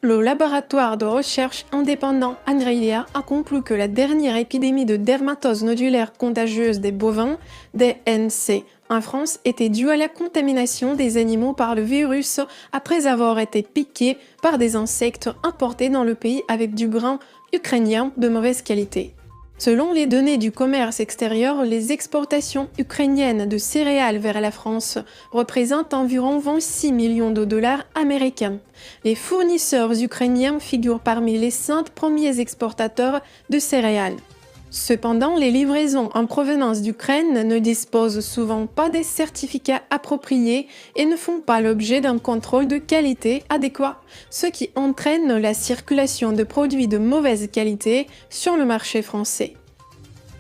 Le laboratoire de recherche indépendant Andrea a conclu que la dernière épidémie de dermatose nodulaire contagieuse des bovins, DNC, en France était due à la contamination des animaux par le virus après avoir été piqués par des insectes importés dans le pays avec du grain ukrainien de mauvaise qualité. Selon les données du commerce extérieur, les exportations ukrainiennes de céréales vers la France représentent environ 26 millions de dollars américains. Les fournisseurs ukrainiens figurent parmi les 5 premiers exportateurs de céréales. Cependant, les livraisons en provenance d'Ukraine ne disposent souvent pas des certificats appropriés et ne font pas l'objet d'un contrôle de qualité adéquat, ce qui entraîne la circulation de produits de mauvaise qualité sur le marché français.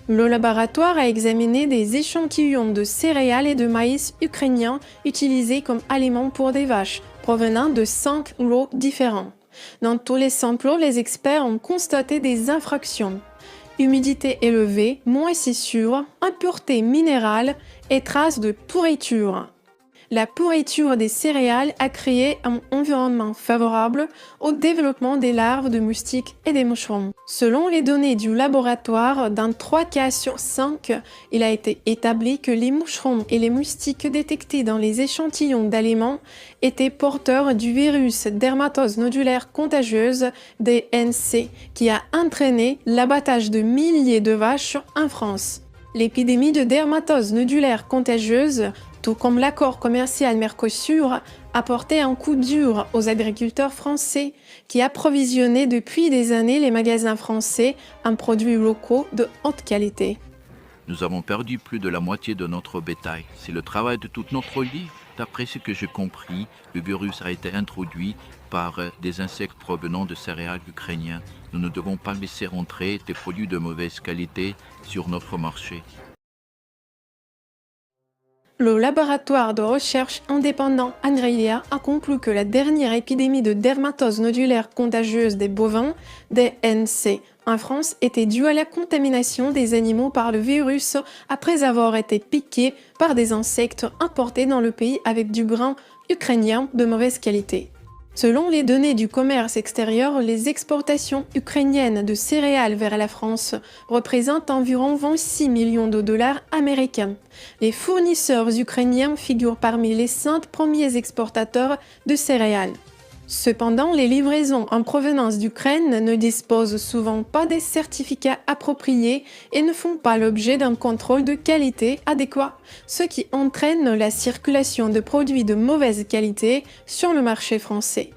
Le laboratoire a examiné des échantillons de céréales et de maïs ukrainiens utilisés comme aliments pour des vaches, provenant de 5 lots différents. Dans tous les samples, les experts ont constaté des infractions. Humidité élevée, moisissure, impuretés minérales et traces de pourriture. La pourriture des céréales a créé un environnement favorable au développement des larves de moustiques et des moucherons. Selon les données du laboratoire, dans 3 cas sur 5, il a été établi que les moucherons et les moustiques détectés dans les échantillons d'aliments étaient porteurs du virus dermatose nodulaire contagieuse DNC, qui a entraîné l'abattage de milliers de vaches en France. L'épidémie de dermatose nodulaire contagieuse, tout comme l'accord commercial Mercosur, a porté un coup dur aux agriculteurs français qui approvisionnaient depuis des années les magasins français en produits locaux de haute qualité. Nous avons perdu plus de la moitié de notre bétail. C'est le travail de toute notre vie. D'après ce que j'ai compris, le virus a été introduit par des insectes provenant de céréales ukrainiens. Nous ne devons pas laisser entrer des produits de mauvaise qualité sur notre marché. Le laboratoire de recherche indépendant Andrea a conclu que la dernière épidémie de dermatose nodulaire contagieuse des bovins, DNC, en France était due à la contamination des animaux par le virus après avoir été piqués par des insectes importés dans le pays avec du grain ukrainien de mauvaise qualité. Selon les données du commerce extérieur, les exportations ukrainiennes de céréales vers la France représentent environ 26 millions de dollars américains. Les fournisseurs ukrainiens figurent parmi les 5 premiers exportateurs de céréales. Cependant, les livraisons en provenance d'Ukraine ne disposent souvent pas des certificats appropriés et ne font pas l'objet d'un contrôle de qualité adéquat, ce qui entraîne la circulation de produits de mauvaise qualité sur le marché français.